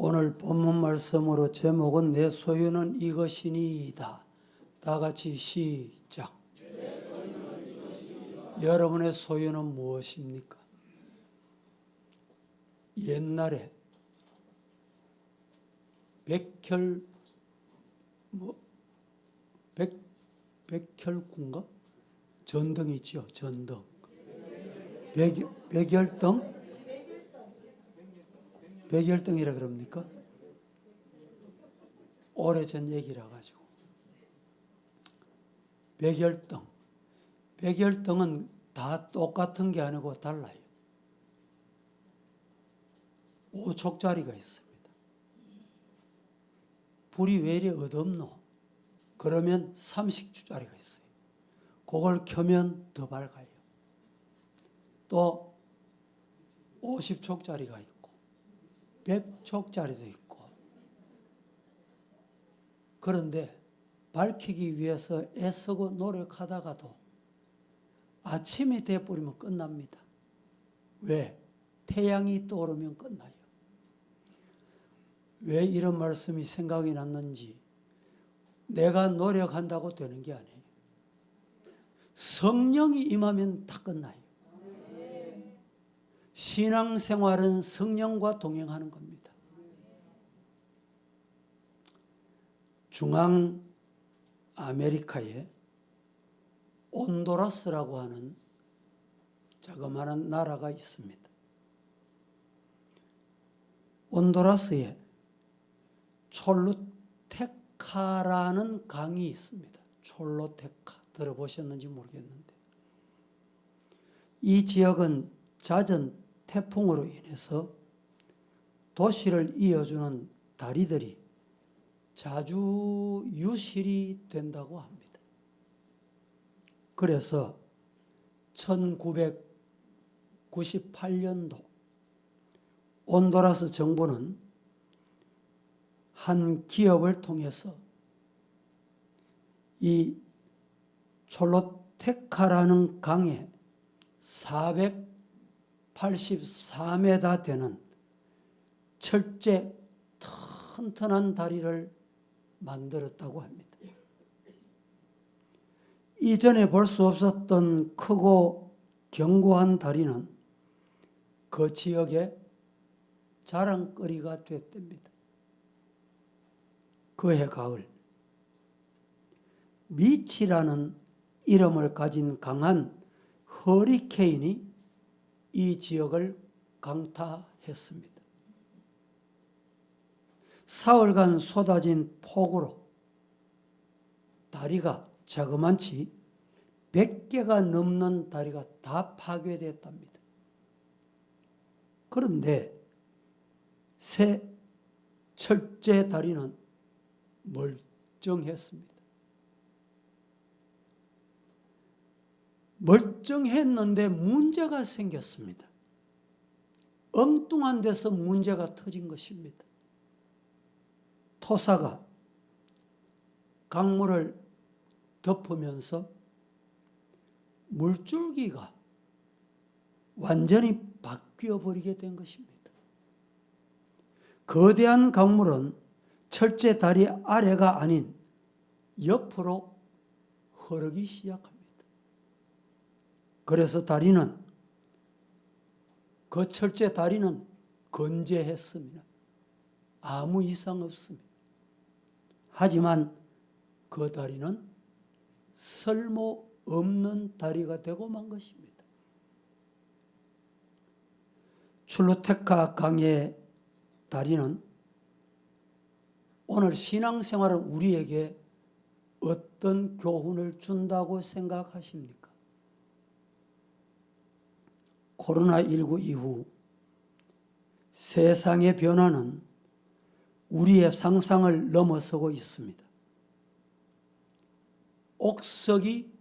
오늘 본문 말씀으로 제목은 내 소유는 이것이니이다. 다 같이 시작. 여러분의 소유는 무엇입니까? 옛날에 백혈군가? 전등 있죠, 전등. 백열등? 백열등이라 그럽니까? 오래전 얘기라 가지고. 백열등. 백열등은 다 똑같은 게 아니고 달라요. 5촉짜리가 있습니다. 불이 왜 이리 어둡노? 그러면 30초짜리가 있어요. 그걸 켜면 더 밝아요. 또 50촉짜리가 있고 100촉짜리도 있고. 그런데 밝히기 위해서 애쓰고 노력하다가도 아침이 돼버리면 끝납니다. 왜? 태양이 떠오르면 끝나요. 왜 이런 말씀이 생각이 났는지, 내가 노력한다고 되는 게 아니에요. 성령이 임하면 다 끝나요. 신앙생활은 성령과 동행하는 겁니다. 중앙 아메리카에 온두라스라고 하는 자그마한 나라가 있습니다. 온두라스에 촐루테카라는 강이 있습니다. 촐루테카 들어보셨는지 모르겠는데, 이 지역은 잦은 태풍으로 인해서 도시를 이어주는 다리들이 자주 유실이 된다고 합니다. 그래서 1998년도 온두라스 정부는 한 기업을 통해서 이 촐루테카라는 강에 484m 되는 철제 튼튼한 다리를 만들었다고 합니다. 이전에 볼 수 없었던 크고 견고한 다리는 그 지역의 자랑거리가 됐답니다. 그해 가을, 미치라는 이름을 가진 강한 허리케인이 이 지역을 강타했습니다. 사흘간 쏟아진 폭우로 다리가 자그만치 100개가 넘는 다리가 다 파괴됐답니다. 그런데 새 철제 다리는 멀쩡했습니다. 멀쩡했는데 문제가 생겼습니다. 엉뚱한 데서 문제가 터진 것입니다. 토사가 강물을 덮으면서 물줄기가 완전히 바뀌어 버리게 된 것입니다. 거대한 강물은 철제 다리 아래가 아닌 옆으로 흐르기 시작합니다. 그래서 그 철제 다리는 건재했습니다. 아무 이상 없습니다. 하지만 그 다리는 쓸모없는 다리가 되고 만 것입니다. 촐루테카 강의 다리는 오늘 신앙생활은 우리에게 어떤 교훈을 준다고 생각하십니까? 코로나19 이후 세상의 변화는 우리의 상상을 넘어서고 있습니다. 옥석이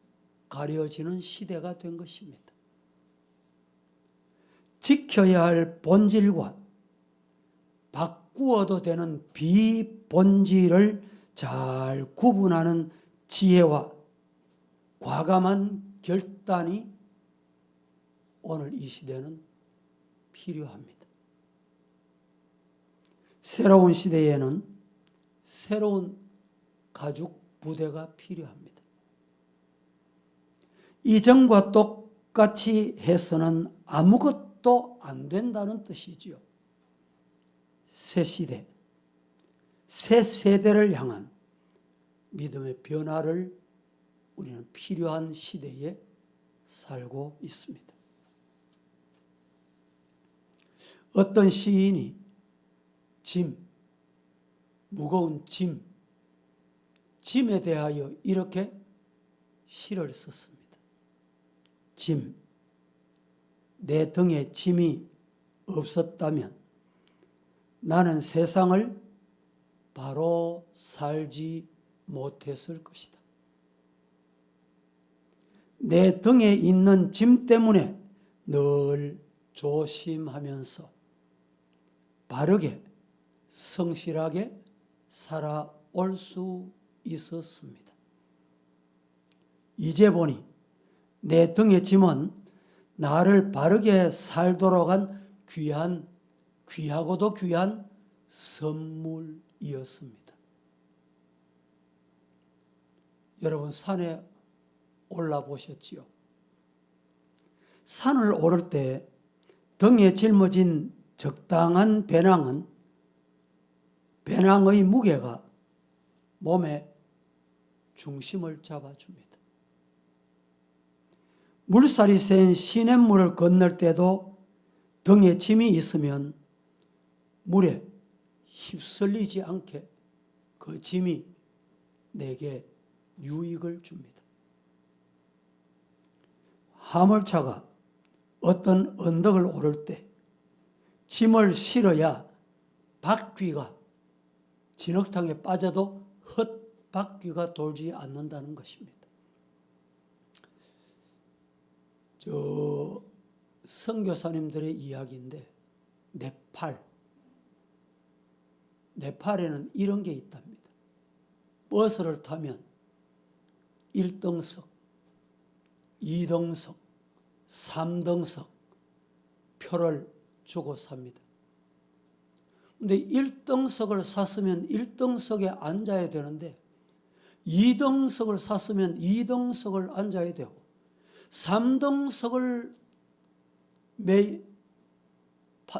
가려지는 시대가 된 것입니다. 지켜야 할 본질과 바꾸어도 되는 비본질을 잘 구분하는 지혜와 과감한 결단이 오늘 이 시대는 필요합니다. 새로운 시대에는 새로운 가죽 부대가 필요합니다. 이전과 똑같이 해서는 아무것도 안 된다는 뜻이지요. 새 시대, 새 세대를 향한 믿음의 변화를 우리는 필요한 시대에 살고 있습니다. 어떤 시인이 무거운 짐에 대하여 이렇게 시를 썼습니다. 내 등에 짐이 없었다면 나는 세상을 바로 살지 못했을 것이다. 내 등에 있는 짐 때문에 늘 조심하면서 바르게 성실하게 살아올 수 있었습니다. 이제 보니 내 등의 짐은 나를 바르게 살도록 한 귀하고도 귀한 선물이었습니다. 여러분 산에 올라보셨지요? 산을 오를 때 등에 짊어진 적당한 배낭의 무게가 몸의 중심을 잡아줍니다. 물살이 센 시냇물을 건널 때도 등에 짐이 있으면 물에 휩쓸리지 않게 그 짐이 내게 유익을 줍니다. 화물차가 어떤 언덕을 오를 때 짐을 실어야 바퀴가 진흙탕에 빠져도 헛바퀴가 돌지 않는다는 것입니다. 선교사님들의 이야기인데 네팔에는 이런 게 있답니다. 버스를 타면 1등석, 2등석, 3등석 표를 주고 삽니다. 근데 1등석을 샀으면 1등석에 앉아야 되는데 2등석을 샀으면 2등석을 앉아야 되고 3등석을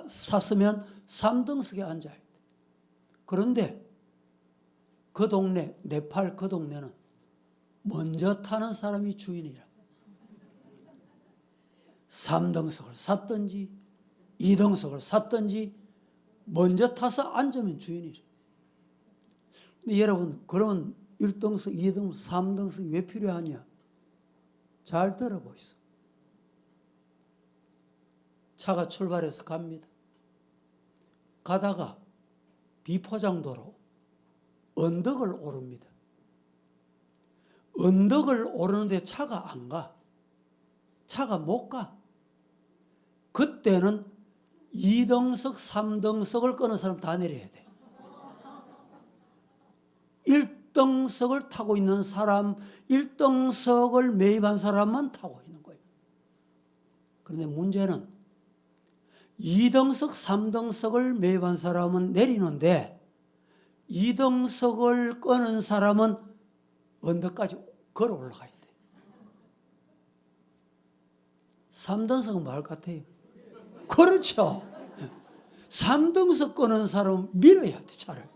샀으면 3등석에 앉아야 돼. 그런데 그 동네, 네팔 그 동네는 먼저 타는 사람이 주인이라. 3등석을 샀든지 2등석을 샀든지 먼저 타서 앉으면 주인이래. 근데 여러분, 그런 1등석, 2등석, 3등석이 왜 필요하냐? 잘 들어보시오. 차가 출발해서 갑니다. 가다가 비포장도로 언덕을 오릅니다. 언덕을 오르는데 차가 안 가. 차가 못 가. 그때는 2등석, 3등석을 끄는 사람 다 내려야 돼. 1등석을 타고 있는 사람, 1등석을 매입한 사람만 타고 있는 거예요. 그런데 문제는 2등석, 3등석을 매입한 사람은 내리는데 2등석을 끄는 사람은 언덕까지 걸어 올라가야 돼. 3등석은 말 같아요. 그렇죠. 3등석 끄는 사람은 밀어야 돼, 차를.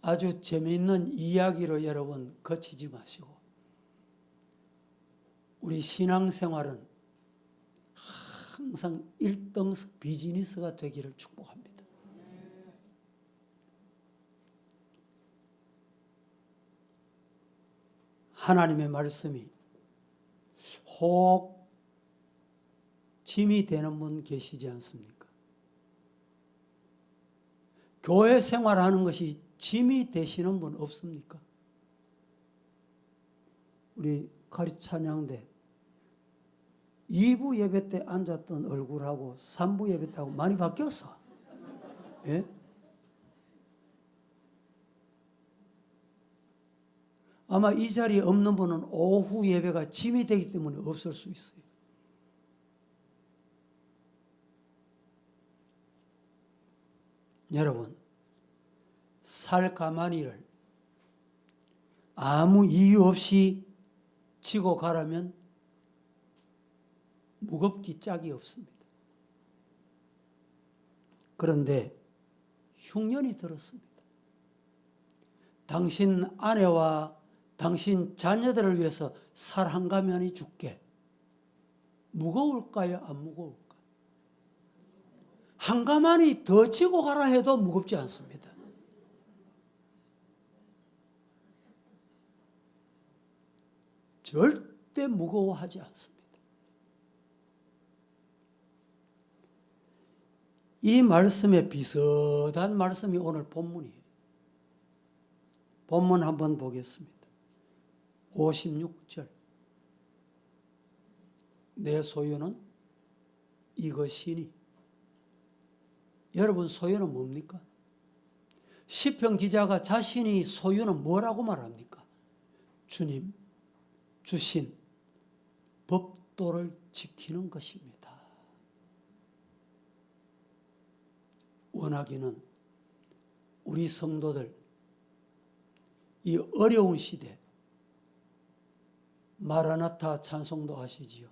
아주 재미있는 이야기로 여러분 거치지 마시고 우리 신앙생활은 항상 1등석 비즈니스가 되기를 축복합니다. 하나님의 말씀이 혹 짐이 되는 분 계시지 않습니까? 교회 생활하는 것이 짐이 되시는 분 없습니까? 우리 가리 찬양대 2부 예배 때 앉았던 얼굴하고 3부 예배 때하고 많이 바뀌었어. 예? 아마 이 자리에 없는 분은 오후 예배가 짐이 되기 때문에 없을 수 있어요. 여러분, 살가마니를 아무 이유 없이 지고 가라면 무겁기 짝이 없습니다. 그런데 흉년이 들었습니다. 당신 아내와 당신 자녀들을 위해서 살 한 가마니 줄게. 무거울까요? 안 무거울까요? 한 가마니 더 지고 가라 해도 무겁지 않습니다. 절대 무거워하지 않습니다. 이 말씀에 비슷한 말씀이 오늘 본문이에요. 본문 한번 보겠습니다. 56절. 내 소유는 이것이니. 여러분, 소유는 뭡니까? 시편 기자가 자신이 소유는 뭐라고 말합니까? 주님 주신 법도를 지키는 것입니다. 원하기는 우리 성도들 이 어려운 시대 마라나타 찬송도 하시지요.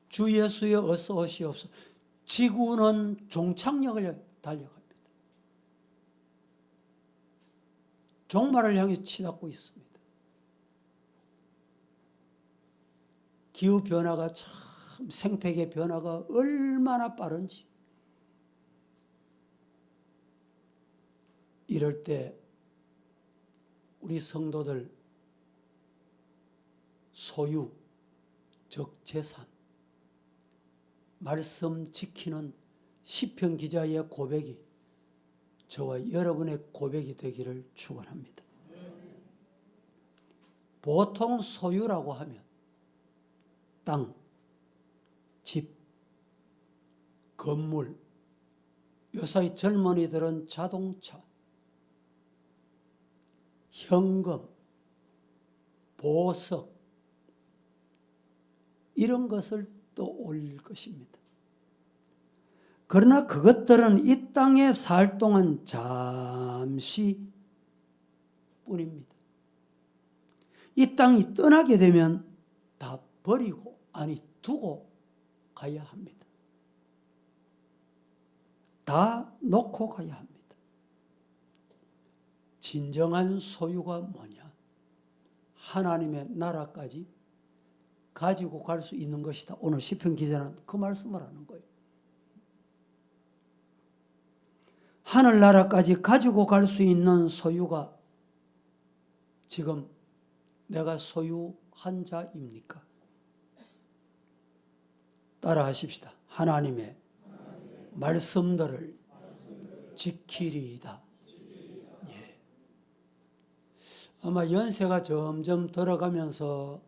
주 예수여 어서 오시옵소서. 지구는 종착역을 달려갑니다. 종말을 향해 치닫고 있습니다. 기후변화가 참, 생태계 변화가 얼마나 빠른지. 이럴 때 우리 성도들 소유, 즉 재산, 말씀 지키는 시편 기자의 고백이 저와 여러분의 고백이 되기를 축원합니다. 보통 소유라고 하면 땅, 집, 건물, 요사이 젊은이들은 자동차, 현금, 보석 이런 것을 떠올릴 것입니다. 그러나 그것들은 이 땅에 살 동안 잠시 뿐입니다. 이 땅이 떠나게 되면 다 버리고 아니 두고 가야 합니다. 다 놓고 가야 합니다. 진정한 소유가 뭐냐? 하나님의 나라까지 가지고 갈 수 있는 것이다. 오늘 시편 기자는 그 말씀을 하는 거예요. 하늘나라까지 가지고 갈 수 있는 소유가 지금 내가 소유한 자입니까? 따라 하십시다. 하나님의 말씀들을 지키리이다. 예. 아마 연세가 점점 들어가면서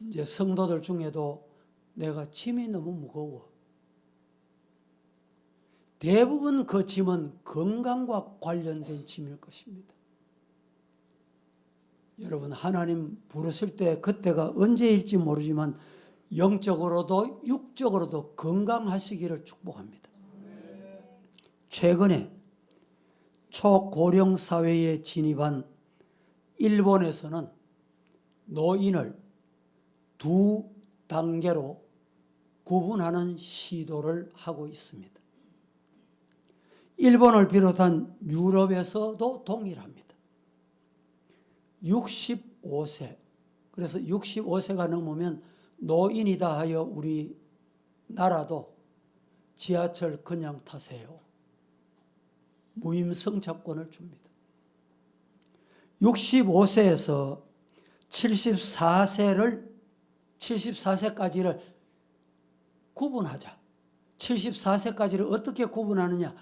이제 성도들 중에도 내가 짐이 너무 무거워. 대부분 그 짐은 건강과 관련된 짐일 것입니다. 여러분, 하나님 부르실 때 그때가 언제일지 모르지만 영적으로도 육적으로도 건강하시기를 축복합니다. 최근에 초고령 사회에 진입한 일본에서는 노인을 두 단계로 구분하는 시도를 하고 있습니다. 일본을 비롯한 유럽에서도 동일합니다. 65세, 그래서 65세가 넘으면 노인이다 하여 우리 나라도 지하철 그냥 타세요. 무임승차권을 줍니다. 65세에서 74세까지를 구분하자. 74세까지를 어떻게 구분하느냐?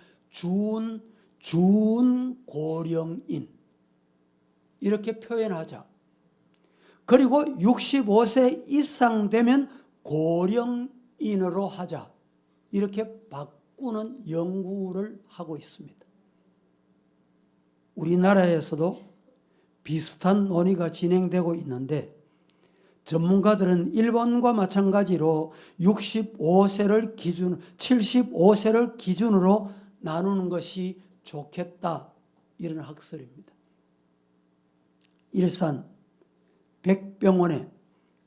준고령인 이렇게 표현하자. 그리고 65세 이상 되면 고령인으로 하자. 이렇게 바꾸는 연구를 하고 있습니다. 우리나라에서도 비슷한 논의가 진행되고 있는데 전문가들은 일본과 마찬가지로 75세를 기준, 75세를 기준으로 나누는 것이 좋겠다. 이런 학설입니다. 일산 백병원의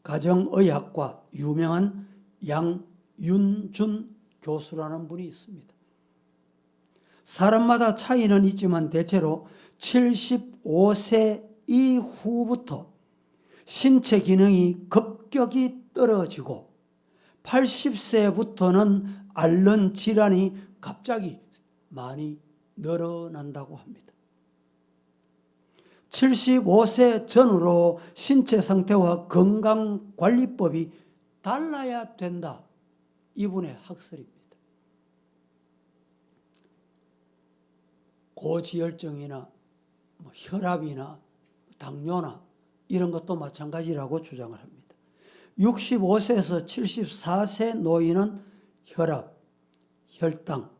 가정의학과 유명한 양윤준 교수라는 분이 있습니다. 사람마다 차이는 있지만 대체로 75세 이후부터 신체 기능이 급격히 떨어지고 80세부터는 앓는 질환이 갑자기 많이 늘어난다고 합니다. 75세 전후로 신체 상태와 건강관리법이 달라야 된다. 이분의 학설입니다. 고지혈증이나 혈압이나 당뇨나 이런 것도 마찬가지라고 주장을 합니다. 65세에서 74세 노인은 혈압, 혈당,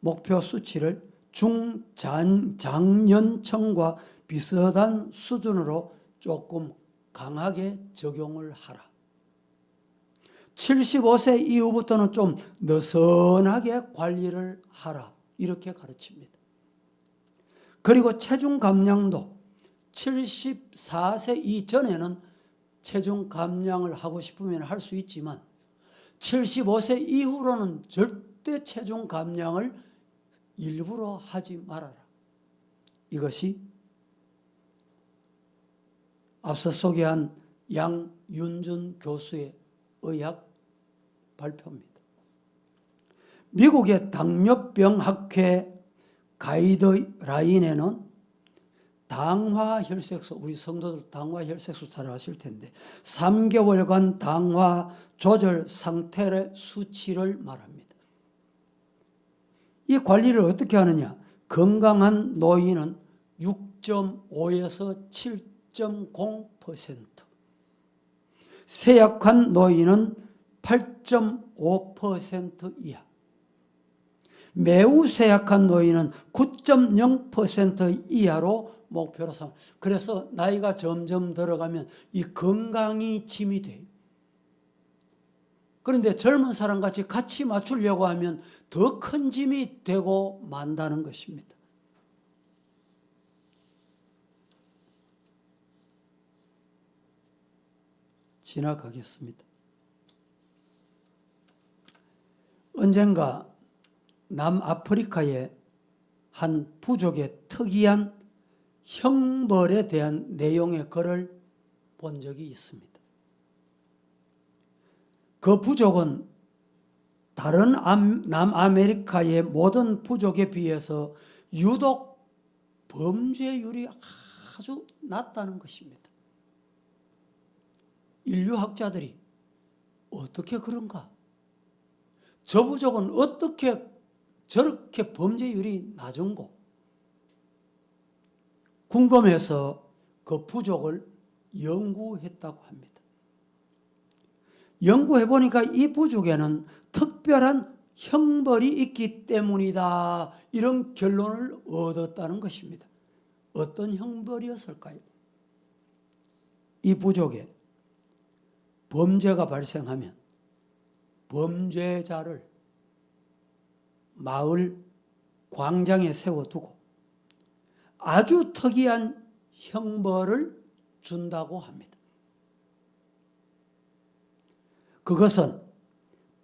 목표 수치를 중장년층과 비슷한 수준으로 조금 강하게 적용을 하라. 75세 이후부터는 좀 느슨하게 관리를 하라. 이렇게 가르칩니다. 그리고 체중 감량도 74세 이전에는 체중 감량을 하고 싶으면 할 수 있지만 75세 이후로는 절대 체중 감량을 일부러 하지 말아라. 이것이 앞서 소개한 양윤준 교수의 의학 발표입니다. 미국의 당뇨병학회 가이드라인에는 당화혈색소, 우리 성도들 당화혈색소 잘 아실 텐데 3개월간 당화 조절 상태의 수치를 말합니다. 이 관리를 어떻게 하느냐? 건강한 노인은 6.5에서 7.0%, 쇠약한 노인은 8.5% 이하, 매우 쇠약한 노인은 9.0% 이하로 목표로 삼아. 그래서 나이가 점점 들어가면 이 건강이 짐이 돼요. 그런데 젊은 사람같이 같이 맞추려고 하면 더 큰 짐이 되고 만다는 것입니다. 지나가겠습니다. 언젠가 남아프리카의 한 부족의 특이한 형벌에 대한 내용의 글을 본 적이 있습니다. 그 부족은 다른 남아메리카의 모든 부족에 비해서 유독 범죄율이 아주 낮다는 것입니다. 인류학자들이 어떻게 그런가? 저 부족은 어떻게 저렇게 범죄율이 낮은고? 궁금해서 그 부족을 연구했다고 합니다. 연구해보니까 이 부족에는 특별한 형벌이 있기 때문이다. 이런 결론을 얻었다는 것입니다. 어떤 형벌이었을까요? 이 부족에 범죄가 발생하면 범죄자를 마을 광장에 세워두고 아주 특이한 형벌을 준다고 합니다. 그것은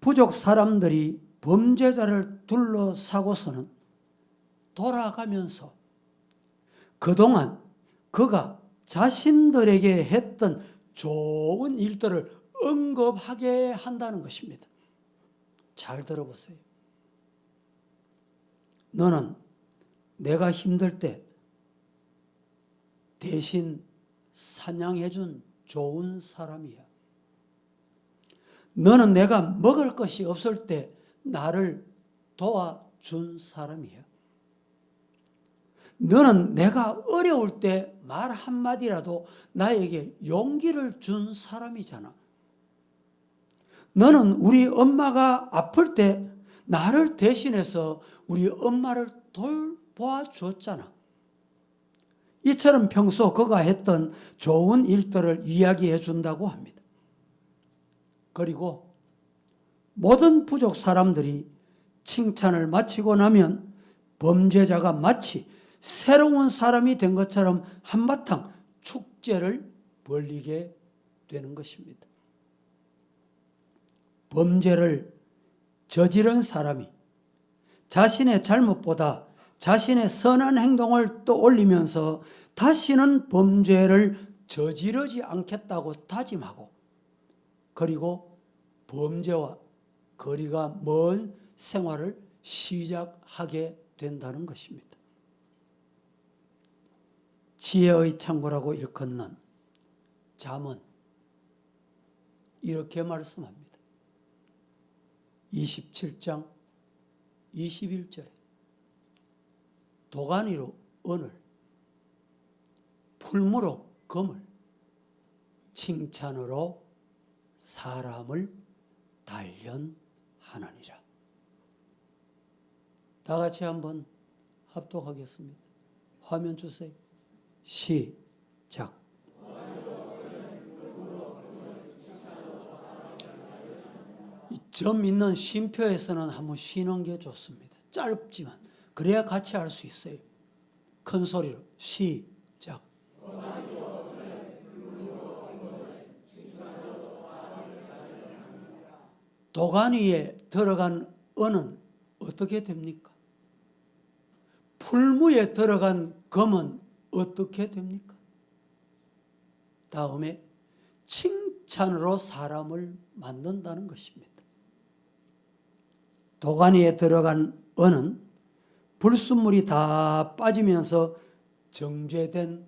부족 사람들이 범죄자를 둘러싸고서는 돌아가면서 그동안 그가 자신들에게 했던 좋은 일들을 언급하게 한다는 것입니다. 잘 들어보세요. 너는 내가 힘들 때 대신 사냥해준 좋은 사람이야. 너는 내가 먹을 것이 없을 때 나를 도와준 사람이야. 너는 내가 어려울 때 말 한마디라도 나에게 용기를 준 사람이잖아. 너는 우리 엄마가 아플 때 나를 대신해서 우리 엄마를 돌보아줬잖아. 이처럼 평소 그가 했던 좋은 일들을 이야기해 준다고 합니다. 그리고 모든 부족 사람들이 칭찬을 마치고 나면 범죄자가 마치 새로운 사람이 된 것처럼 한바탕 축제를 벌이게 되는 것입니다. 범죄를 저지른 사람이 자신의 잘못보다 자신의 선한 행동을 떠올리면서 다시는 범죄를 저지르지 않겠다고 다짐하고, 그리고 범죄와 거리가 먼 생활을 시작하게 된다는 것입니다. 지혜의 창고라고 일컫는 잠언 이렇게 말씀합니다. 27장 21절에 도가니로 은을, 풀무로 금을, 칭찬으로 사람을 단련하느니라. 다 같이 한번 합독하겠습니다. 화면 주세요. 시작. 점 있는 쉼표에서는 한번 쉬는 게 좋습니다. 짧지만 그래야 같이 할 수 있어요. 큰 소리로 시작. 도가니에 들어간 은은 어떻게 됩니까? 풀무에 들어간 금은 어떻게 됩니까? 다음에 칭찬으로 사람을 만든다는 것입니다. 도가니에 들어간 은은 불순물이 다 빠지면서 정죄된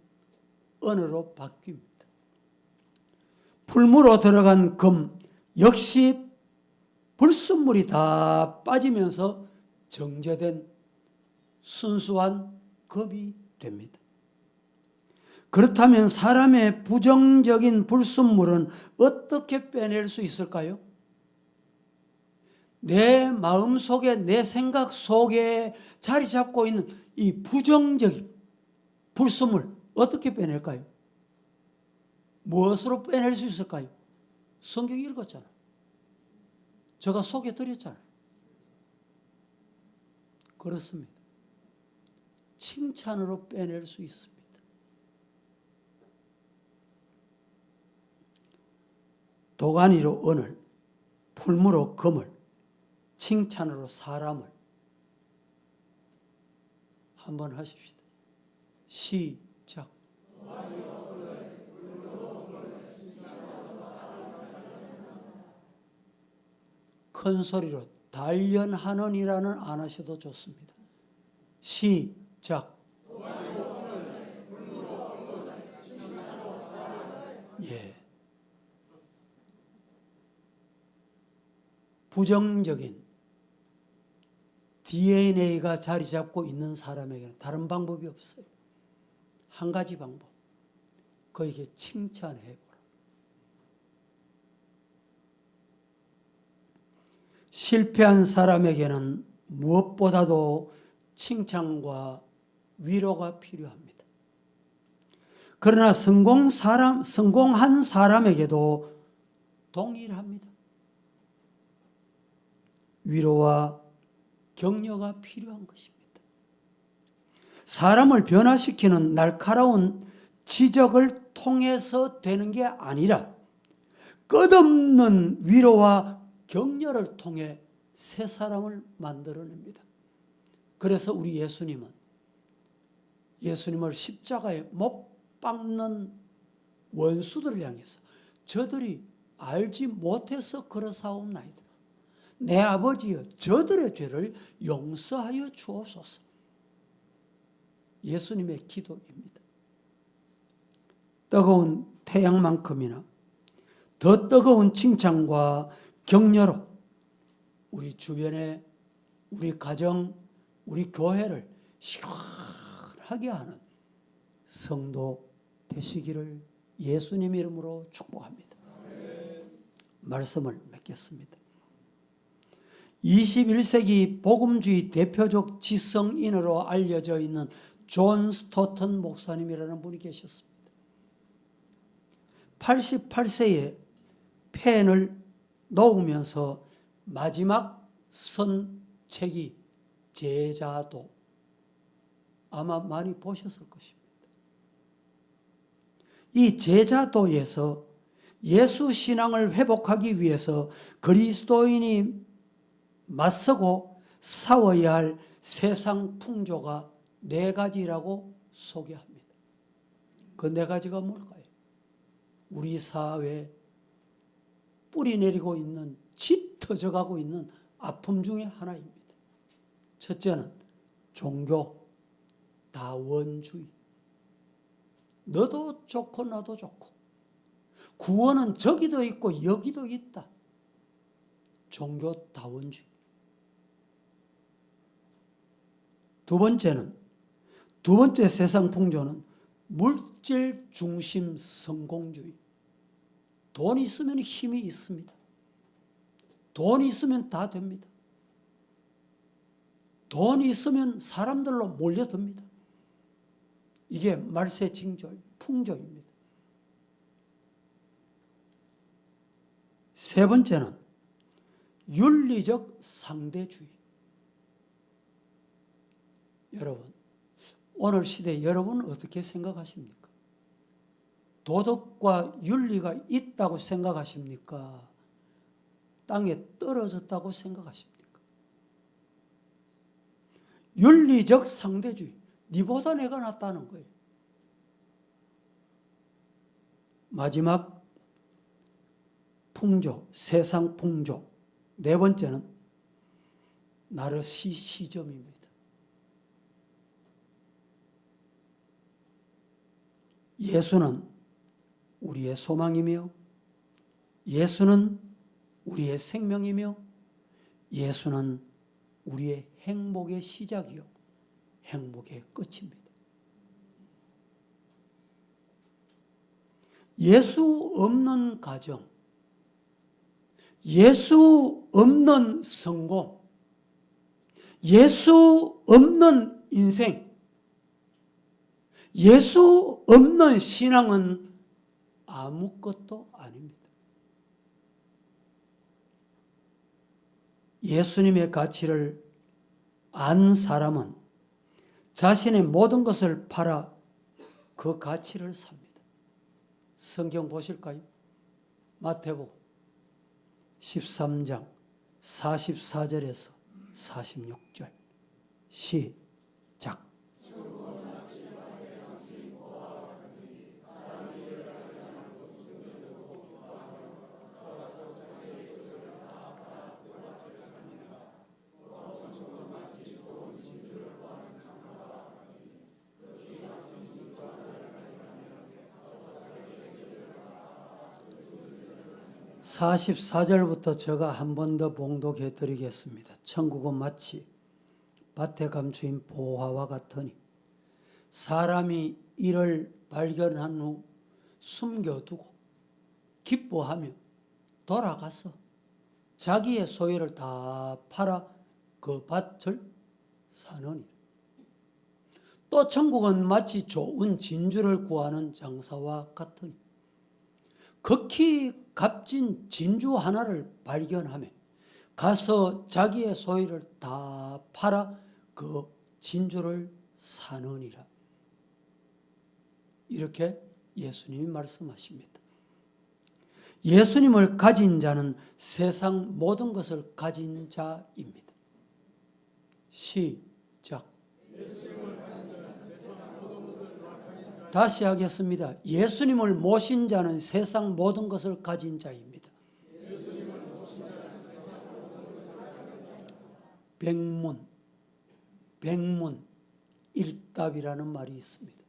은으로 바뀝니다. 풀무로 들어간 금 역시 불순물이 다 빠지면서 정죄된 순수한 금이 됩니다. 그렇다면 사람의 부정적인 불순물은 어떻게 빼낼 수 있을까요? 내 마음 속에, 내 생각 속에 자리 잡고 있는 이 부정적인 불순물 어떻게 빼낼까요? 무엇으로 빼낼 수 있을까요? 성경 읽었잖아요. 제가 소개드렸잖아요. 그렇습니다. 칭찬으로 빼낼 수 있습니다. 도가니로 은을, 풀무로 금을, 칭찬으로 사람을 한번 하십시다. 시작. 큰 소리로 단련하느니라는 안 하셔도 좋습니다. 시작. 예. 부정적인 DNA가 자리 잡고 있는 사람에게는 다른 방법이 없어요. 한 가지 방법. 그에게 칭찬해보라. 실패한 사람에게는 무엇보다도 칭찬과 위로가 필요합니다. 그러나 성공한 사람에게도 동일합니다. 위로와 격려가 필요한 것입니다. 사람을 변화시키는 날카로운 지적을 통해서 되는 게 아니라 끝없는 위로와 격려를 통해 새 사람을 만들어냅니다. 그래서 우리 예수님을 십자가에 못 박는 원수들을 향해서 저들이 알지 못해서 그러사옵나이다. 내 아버지여, 저들의 죄를 용서하여 주옵소서. 예수님의 기도입니다. 뜨거운 태양만큼이나 더 뜨거운 칭찬과 격려로 우리 주변에, 우리 가정, 우리 교회를 시원하게 하는 성도 되시기를 예수님 이름으로 축복합니다. 말씀을 맺겠습니다. 21세기 복음주의 대표적 지성인으로 알려져 있는 존 스토턴 목사님이라는 분이 계셨습니다. 88세에 펜을 놓으면서 마지막 선 책이 제자도, 아마 많이 보셨을 것입니다. 이 제자도에서 예수 신앙을 회복하기 위해서 그리스도인이 맞서고 싸워야 할 세상 풍조가 4가지라고 소개합니다. 그 4가지가 뭘까요? 우리 사회에 뿌리 내리고 있는, 짙어져 가고 있는 아픔 중에 하나입니다. 첫째는 종교 다원주의. 너도 좋고 나도 좋고, 구원은 저기도 있고 여기도 있다. 종교 다원주의. 두 번째 세상 풍조는 물질 중심 성공주의. 돈 있으면 힘이 있습니다. 돈 있으면 다 됩니다. 돈 있으면 사람들로 몰려듭니다. 이게 말세징조 풍조입니다. 세 번째는 윤리적 상대주의. 여러분, 오늘 시대에 여러분은 어떻게 생각하십니까? 도덕과 윤리가 있다고 생각하십니까? 땅에 떨어졌다고 생각하십니까? 윤리적 상대주의. 니보다 내가 낫다는 거예요. 마지막 풍조, 세상 풍조. 4번째는 나르시시즘입니다. 예수는 우리의 소망이며, 예수는 우리의 생명이며, 예수는 우리의 행복의 시작이요 행복의 끝입니다. 예수 없는 가정, 예수 없는 성공, 예수 없는 인생, 예수 없는 신앙은 아무것도 아닙니다. 예수님의 가치를 안 사람은 자신의 모든 것을 팔아 그 가치를 삽니다. 성경 보실까요? 마태복음 13장 44절에서 46절 시작. (44절부터) 제가 한 번 더 봉독해 드리겠습니다. 천국은 마치 밭에 감추인 보화와 같으니 사람이 이를 발견한 후 숨겨두고 기뻐하며 돌아가서 자기의 소유를 다 팔아 그 밭을 사느니라. 또 천국은 마치 좋은 진주를 구하는 장사와 같으니 극히 값진 진주 하나를 발견하며 가서 자기의 소유를 다 팔아 그 진주를 사느니라. 이렇게 예수님이 말씀하십니다. 예수님을 가진 자는 세상 모든 것을 가진 자입니다. 시작. 다시 하겠습니다. 예수님을 모신 자는 세상 모든 것을 가진 자입니다. 백문일답이라는 말이 있습니다.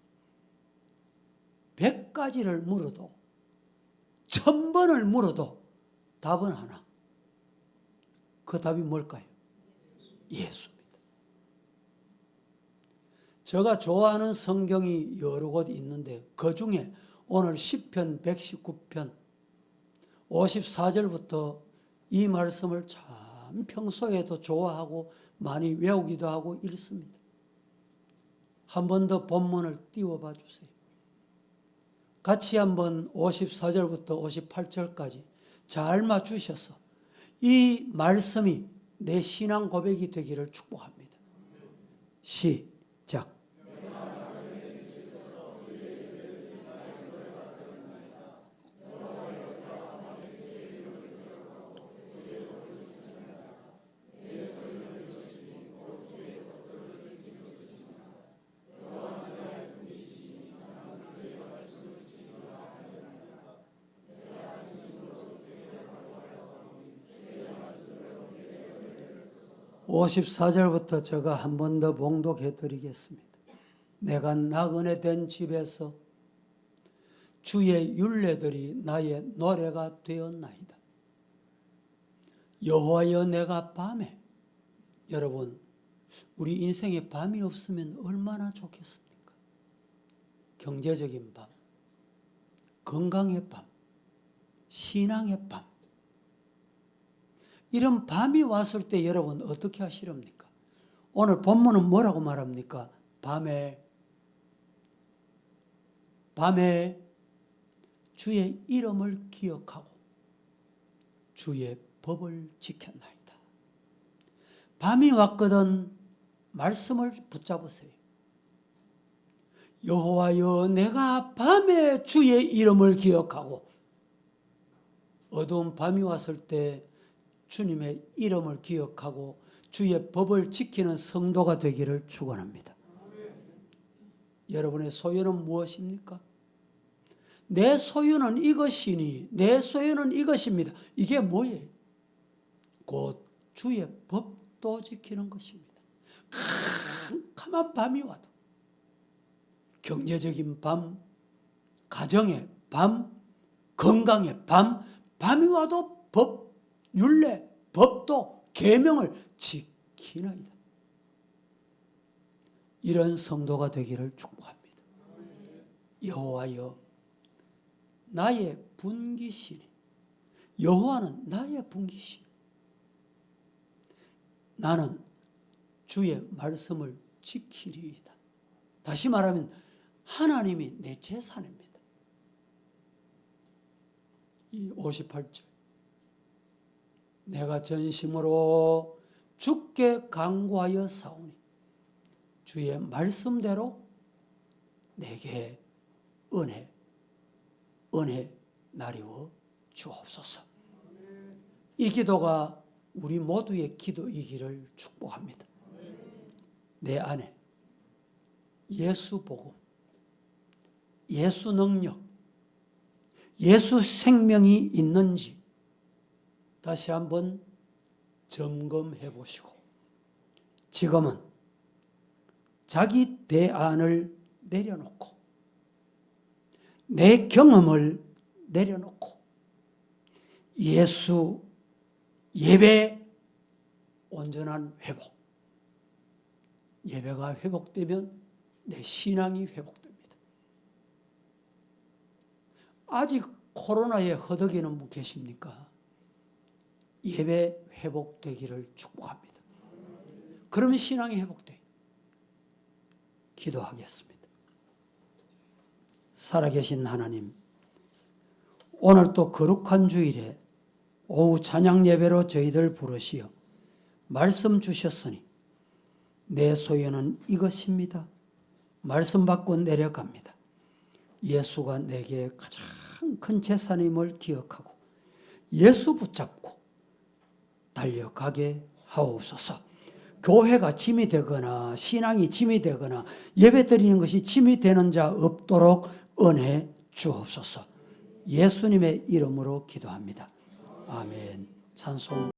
100가지를 물어도 1000번을 물어도 답은 하나. 그 답이 뭘까요? 예수입니다. 제가 좋아하는 성경이 여러 곳 있는데 그 중에 오늘 시편 119편 54절부터 이 말씀을 참 평소에도 좋아하고 많이 외우기도 하고 읽습니다. 한 번 더 본문을 띄워봐 주세요. 같이 한번 54절부터 58절까지 잘 맞추셔서 이 말씀이 내 신앙 고백이 되기를 축복합니다. 시작. 54절부터 제가 한 번 더 봉독해 드리겠습니다. 내가 나그네 된 집에서 주의 율례들이 나의 노래가 되었나이다. 여호와여, 내가 밤에, 여러분 우리 인생에 밤이 없으면 얼마나 좋겠습니까? 경제적인 밤, 건강의 밤, 신앙의 밤, 이런 밤이 왔을 때 여러분 어떻게 하시렵니까? 오늘 본문은 뭐라고 말합니까? 밤에 주의 이름을 기억하고 주의 법을 지켰나이다. 밤이 왔거든 말씀을 붙잡으세요. 여호와여, 내가 밤에 주의 이름을 기억하고, 어두운 밤이 왔을 때 주님의 이름을 기억하고 주의 법을 지키는 성도가 되기를 축원합니다. 여러분의 소유는 무엇입니까? 내 소유는 이것이니, 내 소유는 이것입니다. 이게 뭐예요? 곧 주의 법도 지키는 것입니다. 캄캄한 밤이 와도, 경제적인 밤, 가정의 밤, 건강의 밤, 밤이 와도 법, 율례, 법도, 계명을 지키나이다. 이런 성도가 되기를 축복합니다. 여호와여, 나의 분기시니, 여호와는 나의 분기시, 나는 주의 말씀을 지키리이다. 다시 말하면 하나님이 내 재산입니다. 이 58절, 내가 전심으로 주께 간구하여 사오니 주의 말씀대로 내게 은혜 나리워 주옵소서. 이 기도가 우리 모두의 기도이기를 축복합니다. 내 안에 예수 복음, 예수 능력, 예수 생명이 있는지 다시 한번 점검해 보시고, 지금은 자기 대안을 내려놓고, 내 경험을 내려놓고, 예수 예배 온전한 회복, 예배가 회복되면 내 신앙이 회복됩니다. 아직 코로나에 허덕이는 분 계십니까? 예배 회복되기를 축복합니다. 그러면 신앙이 회복돼요. 기도하겠습니다. 살아계신 하나님, 오늘 또 거룩한 주일에 오후 찬양 예배로 저희들 부르시어 말씀 주셨으니 내 소유는 이것입니다. 말씀 받고 내려갑니다. 예수가 내게 가장 큰 재산임을 기억하고 예수 붙잡고 달려가게 하옵소서. 교회가 짐이 되거나 신앙이 짐이 되거나 예배 드리는 것이 짐이 되는 자 없도록 은혜 주옵소서. 예수님의 이름으로 기도합니다. 아멘. 찬송.